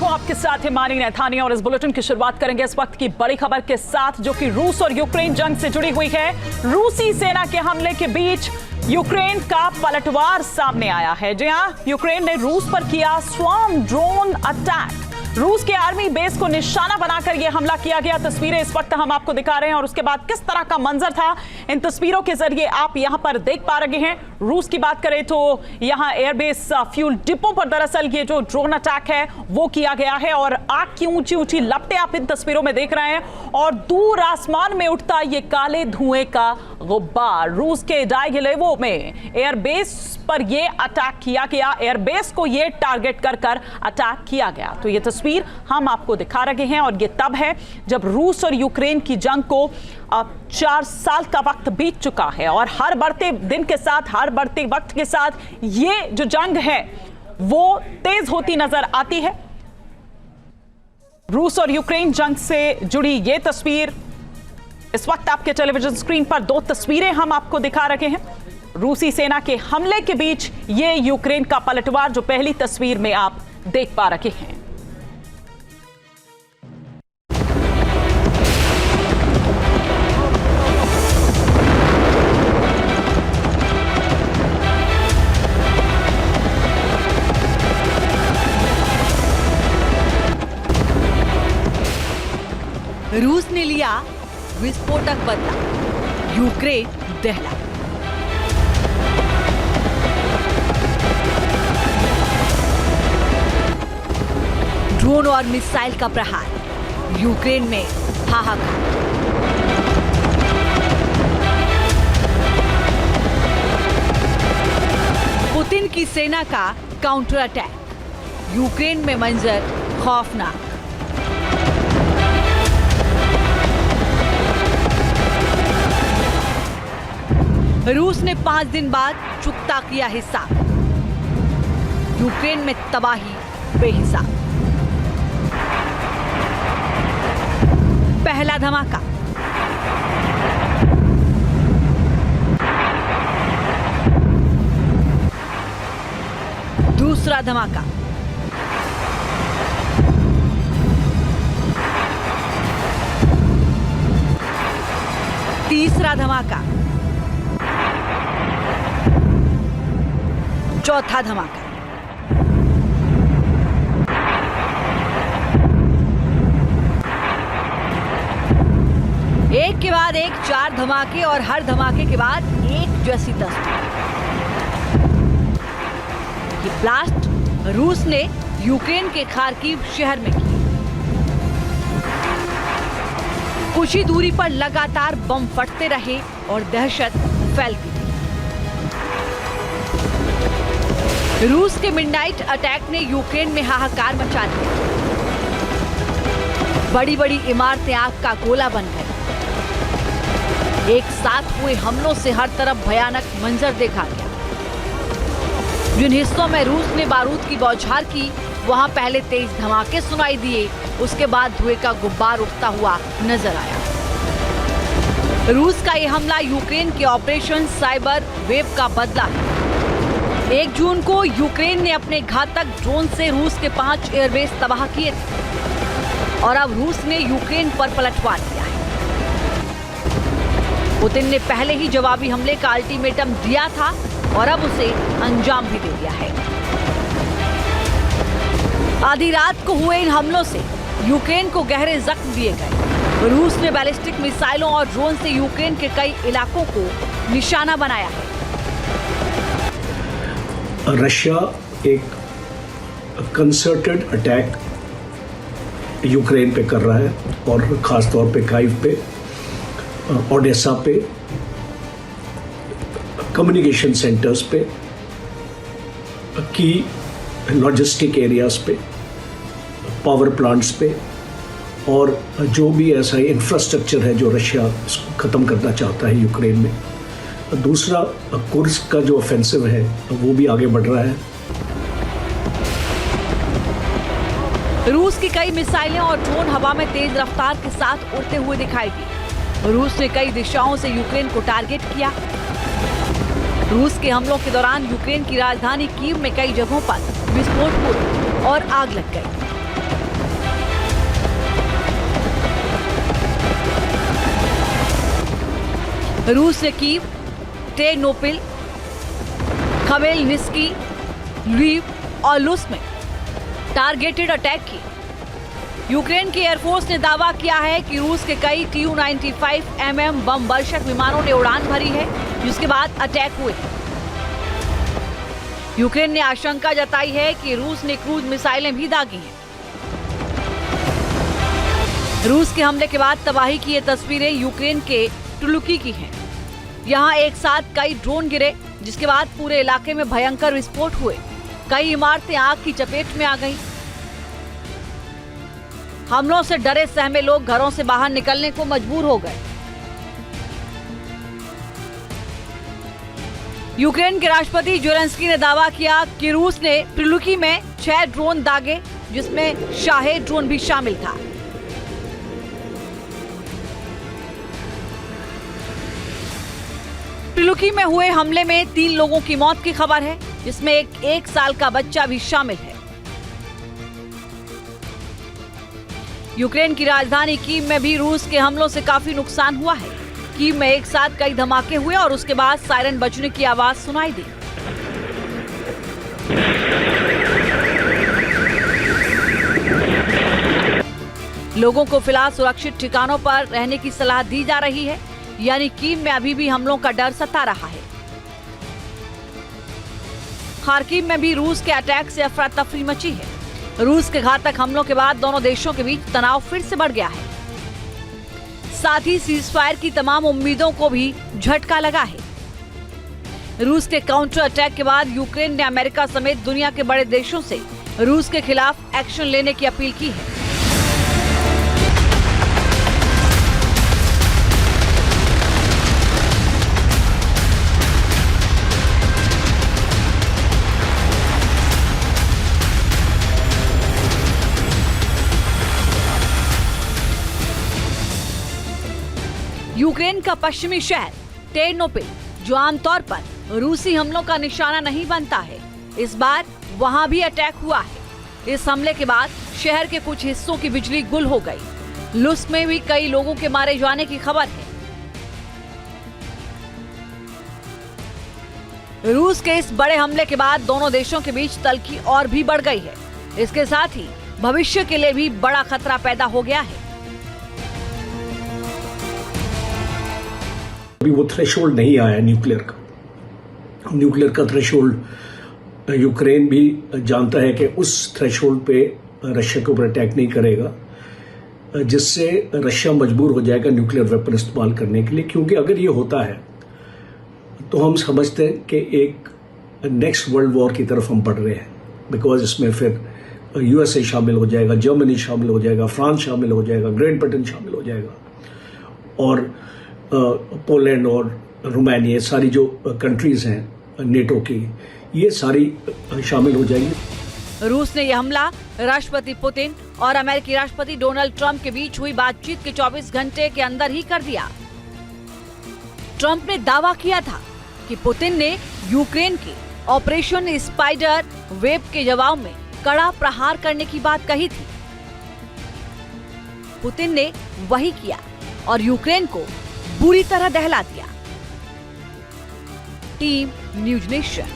हूं आपके साथ हिमानी नैथानी और इस बुलेटिन की शुरुआत करेंगे इस वक्त की बड़ी खबर के साथ, जो कि रूस और यूक्रेन जंग से जुड़ी हुई है। रूसी सेना के हमले के बीच यूक्रेन का पलटवार सामने आया है। जी हां, यूक्रेन ने रूस पर किया स्वॉर्म ड्रोन अटैक। रूस के आर्मी बेस को निशाना बनाकर यह हमला किया गया। तस्वीरें इस वक्त हम आपको दिखा रहे हैं और उसके बाद किस तरह का मंजर था, इन तस्वीरों के जरिए आप यहां पर देख पा रहे हैं। रूस की बात करें तो यहां एयरबेस फ्यूल डिपो पर दरअसल ये जो ड्रोन अटैक है वो किया गया है और आग की ऊंची ऊंची लपटें आप इन तस्वीरों में देख रहे हैं और दूर आसमान में उठता ये काले धुएं का गुब्बार। रूस के डाइगेलेवो में एयरबेस पर ये अटैक किया गया, एयरबेस को ये टारगेट कर अटैक किया गया। तो ये तस्वीर हम आपको दिखा रहे हैं और ये तब है जब रूस और यूक्रेन की जंग को अब 4 साल का वक्त बीत चुका है और हर बढ़ते दिन के साथ, हर बढ़ते वक्त के साथ ये जो जंग है वो तेज होती नजर आती है। रूस और यूक्रेन जंग से जुड़ी ये तस्वीर इस वक्त आपके टेलीविजन स्क्रीन पर, 2 तस्वीरें हम आपको दिखा रहे हैं। रूसी सेना के हमले के बीच ये यूक्रेन का पलटवार जो पहली तस्वीर में आप देख पा रहे हैं। रूस ने लिया विस्फोटक बदला, यूक्रेन दहला। ड्रोन और मिसाइल का प्रहार, यूक्रेन में हाहाकार। पुतिन की सेना का काउंटर अटैक, यूक्रेन में मंजर खौफनाक। रूस ने 5 दिन बाद चुकता किया हिसाब, यूक्रेन में तबाही बेहिसाब। पहला धमाका, दूसरा धमाका, तीसरा धमाका, चौथा धमाका। एक के बाद एक 4 धमाके और हर धमाके के बाद एक जैसी तस्वीर। ये ब्लास्ट रूस ने यूक्रेन के खार्किव शहर में की। कुछ ही दूरी पर लगातार बम फटते रहे और दहशत फैलती रही। रूस के मिडनाइट अटैक ने यूक्रेन में हाहाकार मचा दिया। बड़ी बड़ी इमारतें आग का गोला बन गई। एक साथ हुए हमलों से हर तरफ भयानक मंजर देखा गया। जिन हिस्सों में रूस ने बारूद की बौछार की, वहां पहले तेज धमाके सुनाई दिए, उसके बाद धुएं का गुब्बार उठता हुआ नजर आया। रूस का यह हमला यूक्रेन के ऑपरेशन साइबर वेव का बदला है। 1 जून को यूक्रेन ने अपने घातक ड्रोन से रूस के 5 एयरबेस तबाह किए थे और अब रूस ने यूक्रेन पर पलटवार किया है। पुतिन ने पहले ही जवाबी हमले का अल्टीमेटम दिया था और अब उसे अंजाम भी दे दिया है। आधी रात को हुए इन हमलों से यूक्रेन को गहरे जख्म दिए गए। रूस ने बैलिस्टिक मिसाइलों और ड्रोन से यूक्रेन के कई इलाकों को निशाना बनाया है। रशिया एक कंसर्टेड अटैक यूक्रेन पे कर रहा है और ख़ास तौर पे काइव पे, ओडेसा पे, कम्युनिकेशन सेंटर्स पे, की लॉजिस्टिक एरियाज पे, पावर प्लांट्स पे और जो भी ऐसा इंफ्रास्ट्रक्चर है जो रशिया ख़त्म करना चाहता है यूक्रेन में। दूसरा, कुर्स्क का जो ऑफेंसिव है वो भी आगे बढ़ रहा है। रूस की कई मिसाइलें और ड्रोन हवा में तेज रफ्तार के साथ उड़ते हुए दिखाई दी। रूस ने कई दिशाओं से यूक्रेन को टारगेट किया। रूस के हमलों के दौरान यूक्रेन की राजधानी कीव में कई जगहों पर विस्फोट हुए और आग लग गई। रूस ने कीव, टेरनोपिल, खमेलनिस्की, ल्विव और लुस्क में टारगेटेड अटैक किए। यूक्रेन की एयरफोर्स ने दावा किया है कि रूस के कई Tu-95mm बम वर्षक विमानों ने उड़ान भरी है, जिसके बाद अटैक हुए। यूक्रेन ने आशंका जताई है कि रूस ने क्रूज मिसाइलें भी दागी हैं। रूस के हमले के बाद तबाही की ये तस्वीरें यूक्रेन के टुलुकी की हैं। यहाँ एक साथ कई ड्रोन गिरे, जिसके बाद पूरे इलाके में भयंकर विस्फोट हुए। कई इमारतें आग की चपेट में आ गईं। हमलों से डरे सहमे लोग घरों से बाहर निकलने को मजबूर हो गए। यूक्रेन के राष्ट्रपति ज़ेलेंस्की ने दावा किया कि रूस ने टुलुकी में 6 ड्रोन दागे, जिसमें शाहेद ड्रोन भी शामिल था। टुलुकी में हुए हमले में 3 लोगों की मौत की खबर है, जिसमें एक 1 साल का बच्चा भी शामिल है। यूक्रेन की राजधानी कीव में भी रूस के हमलों से काफी नुकसान हुआ है। कीव में एक साथ कई धमाके हुए और उसके बाद सायरन बजने की आवाज सुनाई दी। लोगों को फिलहाल सुरक्षित ठिकानों पर रहने की सलाह दी जा रही है, यानी कीव में अभी भी हमलों का डर सता रहा है। खार्किव में भी रूस के अटैक से अफरा तफरी मची है। रूस के घातक हमलों के बाद दोनों देशों के बीच तनाव फिर से बढ़ गया है। साथ ही सीजफायर की तमाम उम्मीदों को भी झटका लगा है। रूस के काउंटर अटैक के बाद यूक्रेन ने अमेरिका समेत दुनिया के बड़े देशों से रूस के खिलाफ एक्शन लेने की अपील की है। यूक्रेन का पश्चिमी शहर टेरनोपिल, जो आमतौर पर रूसी हमलों का निशाना नहीं बनता है, इस बार वहां भी अटैक हुआ है। इस हमले के बाद शहर के कुछ हिस्सों की बिजली गुल हो गई। लुस्क में भी कई लोगों के मारे जाने की खबर है। रूस के इस बड़े हमले के बाद दोनों देशों के बीच तल्खी और भी बढ़ गई है। इसके साथ ही भविष्य के लिए भी बड़ा खतरा पैदा हो गया है। अभी वो थ्रेशोल्ड नहीं आया न्यूक्लियर का थ्रेशोल्ड यूक्रेन भी जानता है कि उस थ्रेशोल्ड पे रशिया के ऊपर अटैक नहीं करेगा, जिससे रशिया मजबूर हो जाएगा न्यूक्लियर वेपन इस्तेमाल करने के लिए। क्योंकि अगर ये होता है तो हम समझते हैं कि एक नेक्स्ट वर्ल्ड वॉर की तरफ हम बढ़ रहे हैं, बिकॉज इसमें फिर यूएसए शामिल हो जाएगा, जर्मनी शामिल हो जाएगा, फ्रांस शामिल हो जाएगा, ग्रेट ब्रिटेन शामिल हो जाएगा और पोलैंड और रोमानिया, सारी जो कंट्रीज हैं नेटो की, ये सारी शामिल हो जाएंगी। रूस ने यह हमला राष्ट्रपति पुतिन और अमेरिकी राष्ट्रपति डोनाल्ड ट्रंप के बीच हुई बातचीत के 24 घंटे के अंदर ही कर दिया। ट्रंप ने दावा किया था कि पुतिन ने यूक्रेन के ऑपरेशन स्पाइडर वेब के जवाब में कड़ा प्रहार करने की बात कही थी। पुतिन ने वही किया और यूक्रेन को बुरी तरह दहला दिया। Team news nation.